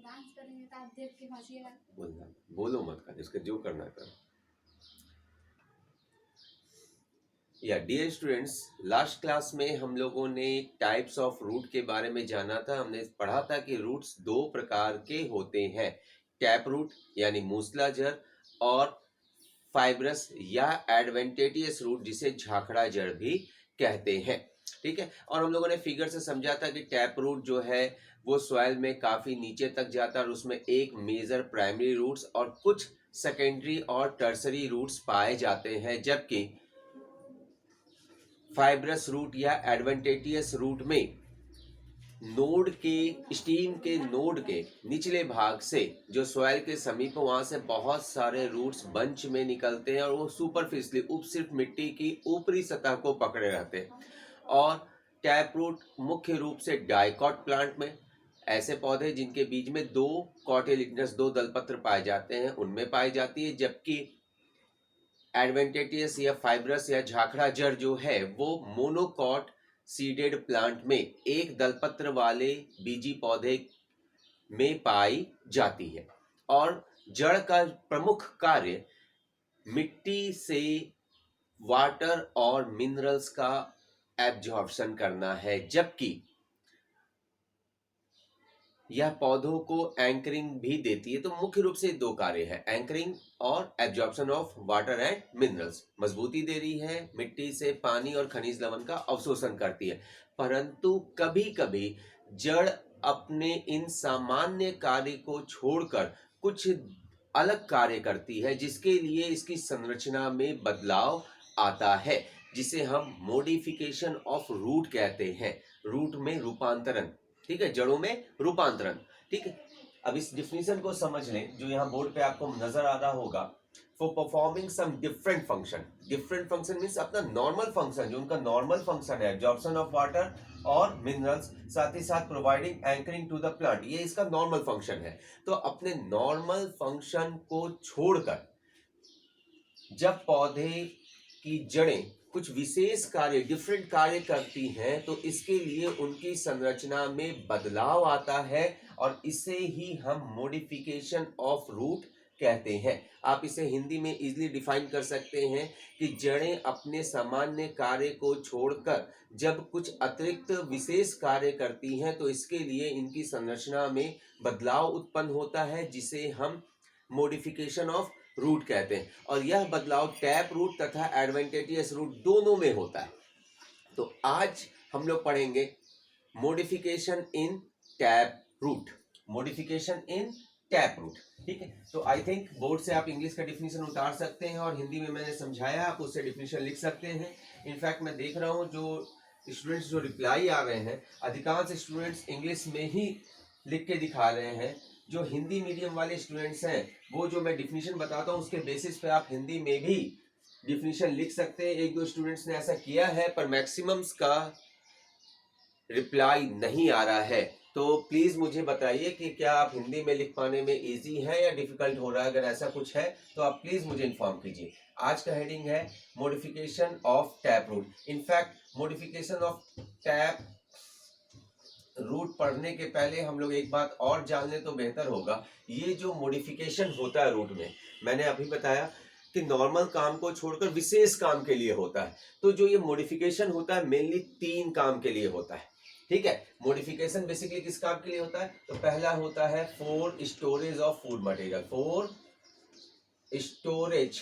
Dance करेंगे तो आप देख के हंसिएगा। बोलना बोलो मत कर, इसका जो करना कर। या डियर स्टूडेंट्स, लास्ट क्लास में हम लोगों ने टाइप्स ऑफ रूट के बारे में जाना था। हमने पढ़ा था कि रूट्स दो प्रकार के होते हैं, टैप रूट यानी मूसलाधार और फाइब्रस या एडवेंटेटियस रूट जिसे झाखड़ा जड़ भी कहते हैं। ठीक है, और हम लोगों ने फिगर से समझा था कि टैप रूट जो है वो सॉइल में काफी नीचे तक जाता है और उसमें एक मेजर प्राइमरी रूट्स और कुछ सेकेंडरी और टर्सरी रूट्स पाए जाते हैं, जबकि फाइब्रस रूट या एडवेंटेटियस रूट में नोड के स्टीम के नोड के निचले भाग से जो सॉइल के समीप वहां से बहुत सारे रूट्स बंच में निकलते हैं और वो सुपरफिशियली सिर्फ मिट्टी की ऊपरी सतह को पकड़े रहते हैं। और टैप रूट मुख्य रूप से डाइकॉट प्लांट में, ऐसे पौधे जिनके बीज में दो कॉटिलिगनस दो दलपत्र पाए जाते हैं उनमें पाई जाती है, जबकि एडवेंटेटियस या फाइब्रस या झाखड़ा जड़ जो है वो मोनोकॉट सीडेड प्लांट में एक दलपत्र वाले बीजी पौधे में पाई जाती है। और जड़ का प्रमुख कार्य मिट्टी से वाटर और मिनरल्स का एब्जॉर्प्शन करना है, जबकि यह पौधों को एंकरिंग भी देती है। तो मुख्य रूप से दो कार्य है, एंकरिंग और absorption of water and minerals. मजबूती दे रही है, मिट्टी से पानी और खनिज लवण का अवशोषण करती है। परंतु कभी कभी जड़ अपने इन सामान्य कार्य को छोड़कर कुछ अलग कार्य करती है, जिसके लिए इसकी संरचना में बदलाव आता है, जिसे हम मॉडिफिकेशन ऑफ रूट कहते हैं। रूट में रूपांतरण, ठीक है, जड़ों में रूपांतरण। ठीक है, अब इस डिफिनेशन को समझ लें जो यहाँ बोर्ड पे आपको नजर आ रहा होगा। For performing some different function, different function means अपना नॉर्मल फंक्शन, जो उनका नॉर्मल फंक्शन है एब्जॉर्प्शन ऑफ वाटर और मिनरल्स, साथ ही साथ providing anchoring to the plant, ये इसका नॉर्मल फंक्शन है। तो अपने नॉर्मल फंक्शन को छोड़कर जब पौधे की जड़ें कुछ विशेष कार्य, डिफरेंट कार्य करती हैं, तो इसके लिए उनकी संरचना में बदलाव आता है और इसे ही हम मॉडिफिकेशन ऑफ रूट कहते हैं। आप इसे हिंदी में इजीली डिफाइन कर सकते हैं कि जड़ें अपने सामान्य कार्य को छोड़कर जब कुछ अतिरिक्त विशेष कार्य करती हैं, तो इसके लिए इनकी संरचना में बदलाव उत्पन्न होता है, जिसे हम मॉडिफिकेशन ऑफ रूट कहते हैं। और यह बदलाव टैप रूट तथा एडवेंटेटियस रूट दोनों में होता है। तो आज हम लोग पढ़ेंगे modification in tap root, modification in tap root. ठीक है, तो आई थिंक बोर्ड से आप इंग्लिश का डिफिनेशन उतार सकते हैं और हिंदी में मैंने समझाया, आप उससे डिफिनेशन लिख सकते हैं। इनफैक्ट मैं देख रहा हूं जो स्टूडेंट्स जो रिप्लाई आ रहे हैं, अधिकांश स्टूडेंट्स इंग्लिश में ही लिख के दिखा रहे हैं। जो हिंदी मीडियम वाले स्टूडेंट्स हैं वो जो मैं डिफिनेशन बताता हूँ उसके बेसिस पे आप हिंदी में भी डिफिनेशन लिख सकते हैं। एक दो स्टूडेंट्स ने ऐसा किया है, पर मैक्सिमम्स का रिप्लाई नहीं आ रहा है। तो प्लीज मुझे बताइए कि क्या आप हिंदी में लिख पाने में इजी है या डिफिकल्ट हो रहा है। अगर ऐसा कुछ है तो आप प्लीज मुझे इन्फॉर्म कीजिए। आज का हेडिंग है modification of tap root. In fact modification of tap root पढ़ने के पहले हम लोग एक बात और जान लें तो बेहतर होगा। ये जो मॉडिफिकेशन होता है रूट में, मैंने अभी बताया कि नॉर्मल काम को छोड़कर विशेष काम के लिए होता है। तो जो ये मॉडिफिकेशन होता है मेनली तीन काम के लिए होता है। ठीक है, मॉडिफिकेशन बेसिकली किस काम के लिए होता है? तो पहला होता है for storage of food material, for storage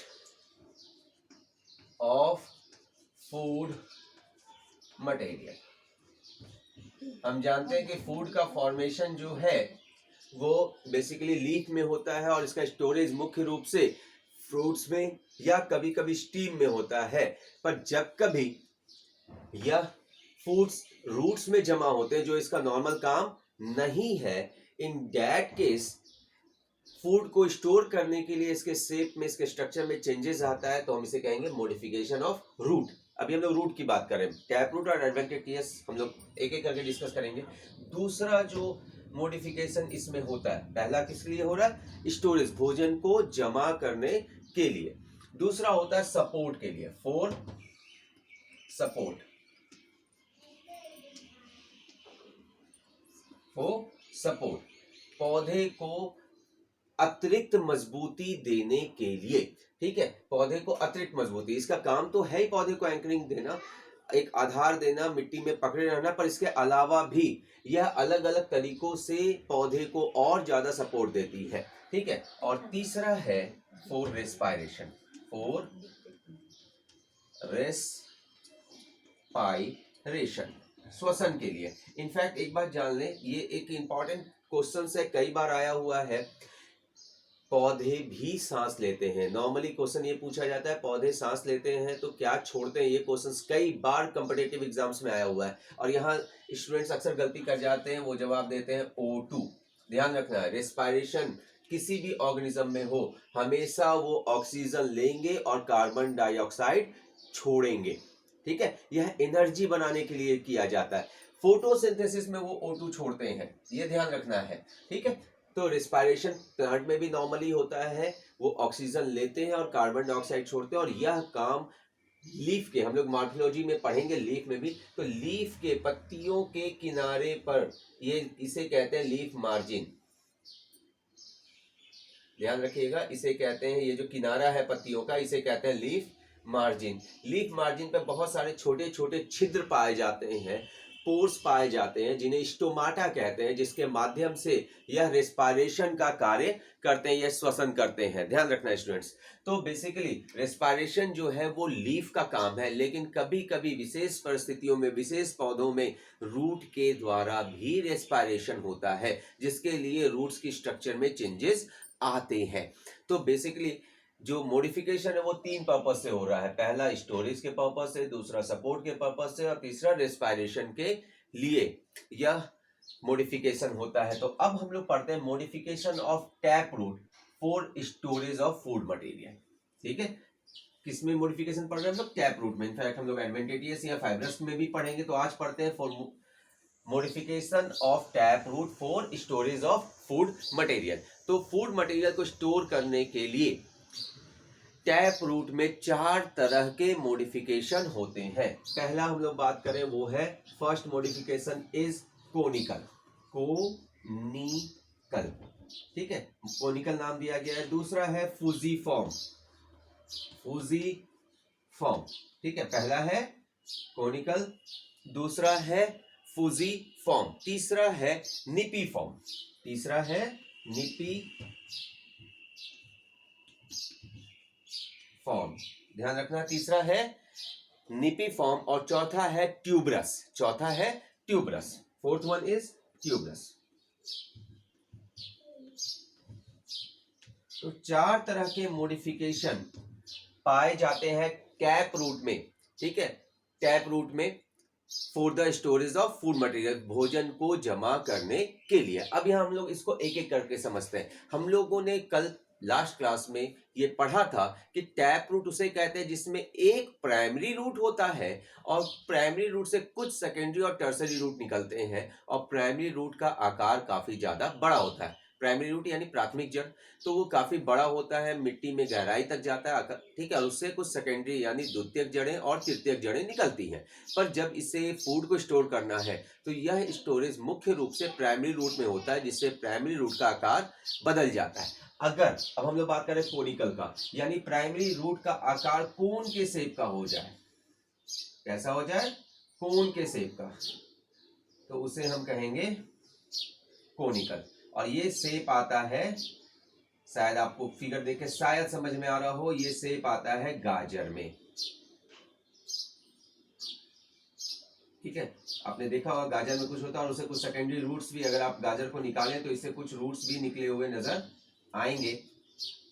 of food material. हम जानते हैं कि फूड का फॉर्मेशन जो है वो बेसिकली लीफ में होता है और इसका स्टोरेज मुख्य रूप से फ्रूट्स में या कभी कभी स्टीम में होता है। पर जब कभी यह फूड्स रूट्स में जमा होते हैं जो इसका नॉर्मल काम नहीं है, इन दैट केस फूड को स्टोर करने के लिए इसके शेप में, इसके स्ट्रक्चर में चेंजेस आता है, तो हम इसे कहेंगे मॉडिफिकेशन ऑफ रूट। अभी हम लोग रूट की बात करें, टैप रूट और एडवेंटेटियस हम लोग एक एक करके डिस्कस करेंगे। दूसरा जो मॉडिफिकेशन इसमें होता है, पहला किस लिए हो रहा है? स्टोरेज, भोजन को जमा करने के लिए। दूसरा होता है सपोर्ट के लिए, फॉर सपोर्ट, फॉर सपोर्ट। पौधे को अतिरिक्त मजबूती देने के लिए, ठीक है, पौधे को अतिरिक्त मजबूती, इसका काम तो है ही पौधे को एंकरिंग देना, एक आधार देना, मिट्टी में पकड़े रहना, पर इसके अलावा भी यह अलग अलग तरीकों से पौधे को और ज्यादा सपोर्ट देती है, ठीक है। और तीसरा है फॉर रेस्पायरेशन, फॉर रेस्पायरेशन, श्वसन के लिए। इनफैक्ट एक बात जान लें, ये एक इंपॉर्टेंट क्वेश्चन से कई बार आया हुआ है, पौधे भी सांस लेते हैं। नॉर्मली क्वेश्चन ये पूछा जाता है पौधे सांस लेते हैं तो क्या छोड़ते हैं, ये क्वेश्चन कई बार कॉम्पिटिटिव एग्जाम्स में आया हुआ है, और यहाँ स्टूडेंट्स अक्सर गलती कर जाते हैं, वो जवाब देते हैं O2। ध्यान रखना है, रेस्पायरेशन किसी भी ऑर्गेनिज्म में हो, हमेशा वो ऑक्सीजन लेंगे और कार्बन डाइऑक्साइड छोड़ेंगे, ठीक है। यह एनर्जी बनाने के लिए किया जाता है, फोटोसिंथेसिस में वो O2 छोड़ते हैं, ये ध्यान रखना है, ठीक है। तो रेस्पायरेशन प्लांट में भी नॉर्मली होता है, वो ऑक्सीजन लेते हैं और कार्बन डाइऑक्साइड छोड़ते हैं, और यह काम लीफ के, हम लोग मॉर्फोलॉजी में पढ़ेंगे लीफ में भी, तो लीफ के पत्तियों के किनारे पर, ये इसे कहते हैं लीफ मार्जिन, ध्यान रखिएगा, इसे कहते हैं, ये जो किनारा है पत्तियों का, इसे कहते हैं लीफ मार्जिन। लीफ मार्जिन पे बहुत सारे छोटे छोटे छिद्र पाए जाते हैं, पोर्स पाए जाते हैं, जिन्हें स्टोमाटा कहते हैं, जिसके माध्यम से यह रेस्पायरेशन का कार्य करते हैं, यह श्वसन करते हैं। ध्यान रखना स्टूडेंट्स। तो बेसिकली रेस्पायरेशन जो है वो लीफ का काम है, लेकिन कभी कभी विशेष परिस्थितियों में, विशेष पौधों में रूट के द्वारा भी रेस्पायरेशन होता है, जिसके लिए रूट्स की स्ट्रक्चर में चेंजेस आते हैं। तो बेसिकली जो मॉडिफिकेशन है वो 3 पर्पस से हो रहा है, पहला स्टोरेज के पर्पस से, दूसरा सपोर्ट के पर्पस से, और तीसरा रेस्पायरेशन के लिए यह मॉडिफिकेशन होता है। तो अब हम लोग पढ़ते हैं modification of tap root for storage of food material, ठीक है। किसमें मॉडिफिकेशन पढ़ रहे हैं हम लोग? टैप रूट में। इनफैक्ट हम लोग एडवेंटिशियस या फाइब्रस में भी पढ़ेंगे, तो आज पढ़ते हैं for modification of tap root for storage of food material. तो फूड मटेरियल को स्टोर करने के लिए टैप रूट में 4 तरह के मॉडिफिकेशन होते हैं। पहला हम लोग बात करें वो है, first modification is conical, conical, ठीक है, कोनिकल नाम दिया गया है। दूसरा है फूजीफॉर्म, फूजीफॉर्म, ठीक है, पहला है कोनिकल, दूसरा है फूजीफॉर्म, तीसरा है निपीफॉर्म, तीसरा है निपी फॉर्म, ध्यान रखना, तीसरा है निपी फॉर्म, और चौथा है ट्यूबरस, चौथा है tuberous, fourth one is tuberous. तो 4 तरह के मॉडिफिकेशन पाए जाते हैं टैप रूट में, ठीक है, टैप रूट में for the storage of food material, भोजन को जमा करने के लिए। अब यहाँ हम लोग इसको एक एक करके समझते हैं। हम लोगों ने कल लास्ट क्लास में ये पढ़ा था कि टैप रूट उसे कहते हैं जिसमें एक प्राइमरी रूट होता है, और प्राइमरी रूट से कुछ सेकेंडरी और टर्सरी रूट निकलते हैं, और प्राइमरी रूट का आकार काफी ज्यादा बड़ा होता है। प्राइमरी रूट यानी प्राथमिक जड़, तो वो काफी बड़ा होता है, मिट्टी में गहराई तक जाता है, ठीक है, और उससे कुछ सेकेंडरी यानी द्वितीयक जड़ें और तृतीयक जड़ें निकलती हैं। पर जब इसे फूड को स्टोर करना है तो यह स्टोरेज मुख्य रूप से प्राइमरी रूट में होता है, जिससे प्राइमरी रूट का आकार बदल जाता है। अगर अब हम लोग बात करें कोनिकल का, यानी प्राइमरी रूट का आकार कोन के शेप का हो जाए, कैसा हो जाए? कोन के शेप का, तो उसे हम कहेंगे कोनिकल। और ये शेप आता है, शायद आपको फिगर देख के शायद समझ में आ रहा हो, ये शेप आता है गाजर में, ठीक है, आपने देखा होगा गाजर में कुछ होता है, और उसे कुछ सेकेंडरी रूट्स भी, अगर आप गाजर को निकालें तो इससे कुछ रूट्स भी निकले हुए नजर आएंगे,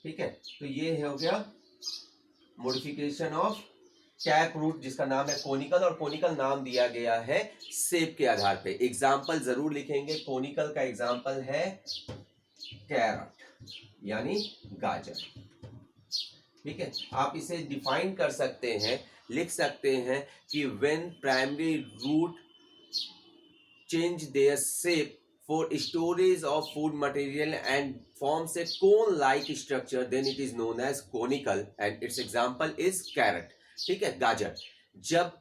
ठीक है। तो ये हो गया मॉडिफिकेशन ऑफ टैप रूट, जिसका नाम है कोनिकल, और कोनिकल नाम दिया गया है शेप के आधार पे। एग्जाम्पल जरूर लिखेंगे, कोनिकल का एग्जाम्पल है कैरट यानी गाजर, ठीक है। आप इसे डिफाइन कर सकते हैं, लिख सकते हैं कि when primary route change their shape for storage of food material and forms a cone like structure, then it is known as conical, and its example is carrot, ठीक है, गाजर। जब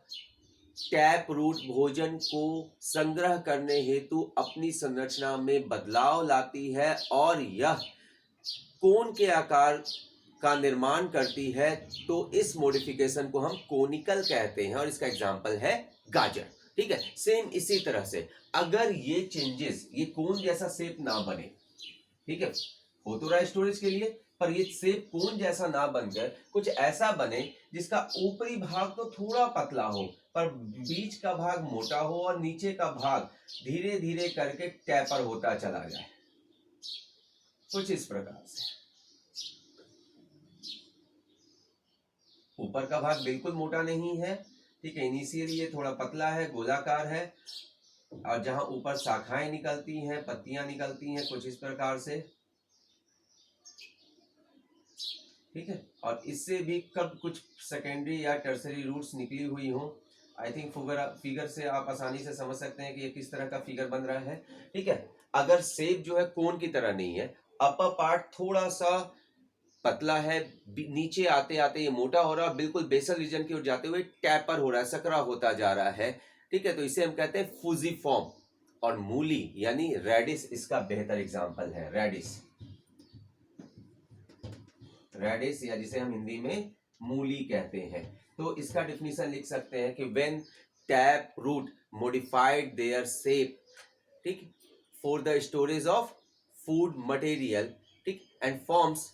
टैप रूट भोजन को संग्रह करने हेतु अपनी संरचना में बदलाव लाती है और यह कोन के आकार का निर्माण करती है, तो इस मॉडिफिकेशन को हम कोनिकल कहते हैं और इसका एग्जांपल है गाजर। ठीक है, सेम इसी तरह से अगर ये चेंजेस, ये कोन जैसा शेप ना बने, ठीक है, हो तो रहा है स्टोरेज के लिए, पर ये शेप कोन जैसा ना बनकर कुछ ऐसा बने जिसका ऊपरी भाग तो थोड़ा पतला हो पर बीच का भाग मोटा हो और नीचे का भाग धीरे धीरे करके टैपर होता चला जाए, कुछ इस प्रकार से। ऊपर का भाग बिल्कुल मोटा नहीं है, ठीक है, इनिशियली ये थोड़ा पतला है, गोलाकार है, और जहां ऊपर शाखाएं निकलती हैं, पत्तियां निकलती हैं, कुछ इस प्रकार से। ठीक है, और इससे भी कब कुछ सेकेंडरी या टर्सरी रूट्स निकली हुई हो, आई थिंक फिगर से आप आसानी से समझ सकते हैं कि ये किस तरह का फिगर बन रहा है। ठीक है, अगर शेप जो है कोन की तरह नहीं है, अपर पार्ट थोड़ा सा पतला है, नीचे आते आते ये मोटा हो रहा है, बिल्कुल बेसल रीजन की ओर जाते हुए टैपर हो रहा है, सकरा होता जा रहा है। ठीक है, तो इसे हम कहते हैं फूजीफॉर्म। और मूली यानी रेडिस इसका बेहतर एग्जांपल है। रेडिस या जिसे हम हिंदी में मूली कहते हैं। तो इसका डिफिनीशन लिख सकते हैं कि when tap root modified their shape, ठीक, for the storage of food material, ठीक, and forms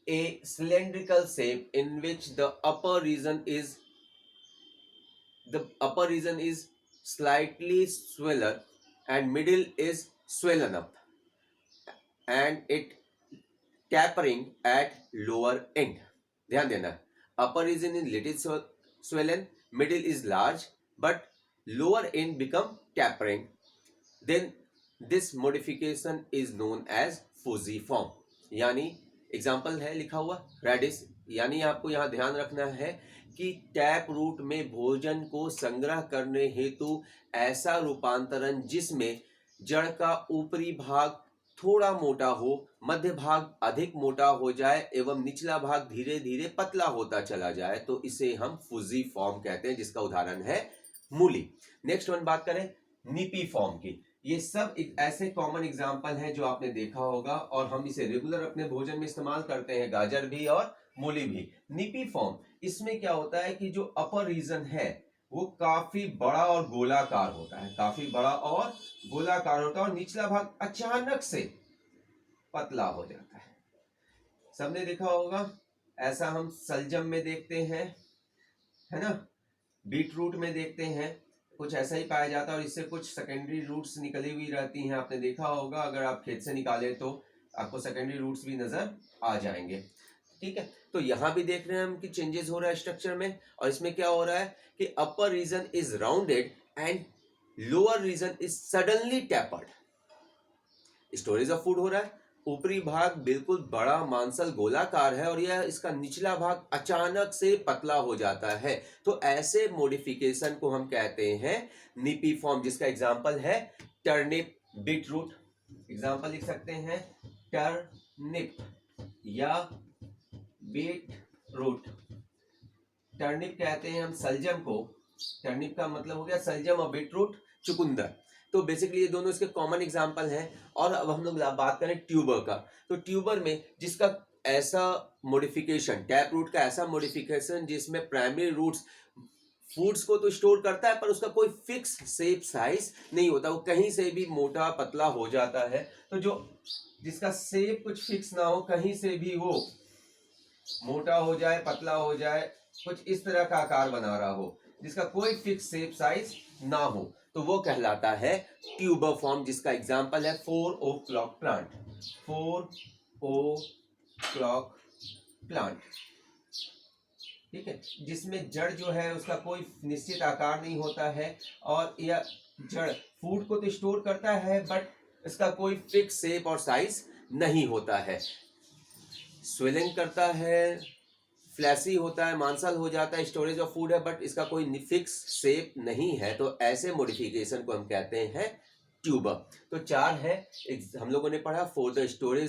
a cylindrical shape in which the upper region is slightly swollen and middle is swollen up and it tapering at lower end. ध्यान देना, upper region is little swollen, middle is large but lower end become tapering, then this modification is known as fusiform। यानी example है लिखा हुआ reddish, यानी आपको यहां ध्यान रखना है कि टैप रूट में भोजन को संग्रह करने हेतु ऐसा रूपांतरण जिसमें जड़ का ऊपरी भाग थोड़ा मोटा हो, मध्य भाग अधिक मोटा हो जाए एवं निचला भाग धीरे धीरे पतला होता चला जाए, तो इसे हम फूजी फॉर्म कहते हैं, जिसका उदाहरण है मूली। नेक्स्ट वन बात करें निपी फॉर्म की। ये सब एक ऐसे कॉमन एग्जाम्पल हैं जो आपने देखा होगा और हम इसे रेगुलर अपने भोजन में इस्तेमाल करते हैं, गाजर भी और मूली भी। निपी फॉर्म, इसमें क्या होता है कि जो अपर रीजन है वो काफी बड़ा और गोलाकार होता है, काफी बड़ा और गोलाकार होता है और निचला भाग अचानक से पतला हो जाता है। सबने देखा होगा, ऐसा हम सलजम में देखते हैं, है ना, बीट रूट में देखते हैं, कुछ ऐसा ही पाया जाता है और इससे कुछ सेकेंडरी रूट्स निकली हुई रहती हैं। आपने देखा होगा, अगर आप खेत से निकाले तो आपको सेकेंडरी रूट्स भी नजर आ जाएंगे। ठीक है, तो यहाँ भी देख रहे हैं हम कि चेंजेस हो रहा है स्ट्रक्चर में, और इसमें क्या हो रहा है कि upper region is rounded and lower region is suddenly tapered. Storage of food हो रहा है, ऊपरी भाग बिल्कुल बड़ा मांसल गोलाकार है और यह इसका निचला भाग अचानक से पतला हो जाता है, तो ऐसे मॉडिफिकेशन को हम कहते हैं निपी फॉर्म, जिसका एग्जांपल है टर्निप, बीट रूट। एग्जांपल लिख सकते हैं टर्निप या बीट रूट। टर्निप कहते हैं हम सलजम को, टर्निप का मतलब हो गया सलजम और बीट रूट चुकंदर। तो बेसिकली ये दोनों इसके कॉमन एग्जांपल हैं। और अब हम लोग बात करें ट्यूबर का, तो ट्यूबर में जिसका ऐसा मॉडिफिकेशन, टैप रूट का ऐसा मॉडिफिकेशन जिसमें प्राइमरी रूट्स फूड्स को तो स्टोर करता है पर उसका कोई फिक्स शेप साइज नहीं होता, वो कहीं से भी मोटा पतला हो जाता है। तो जो जिसका शेप कुछ फिक्स ना हो, कहीं से भी वो मोटा हो जाए, पतला हो जाए, कुछ इस तरह का आकार बना रहा हो, जिसका कोई फिक्स शेप साइज ना हो, तो वो कहलाता है ट्यूबर फॉर्म, जिसका एग्जांपल है 4 o'clock प्लांट। 4 o'clock प्लांट, ठीक है, जिसमें जड़ जो है उसका कोई निश्चित आकार नहीं होता है और यह जड़ फूड को तो स्टोर करता है बट इसका कोई फिक्स शेप और साइज नहीं होता है, स्वेलिंग करता है, फ्लैसी होता है, मांसल हो जाता है, स्टोरेज ऑफ फूड है बट इसका कोई फिक्स शेप नहीं है, तो ऐसे मॉडिफिकेशन को हम कहते हैं ट्यूबर। तो 4 है हम लोगों ने पढ़ा, फॉर द स्टोरेज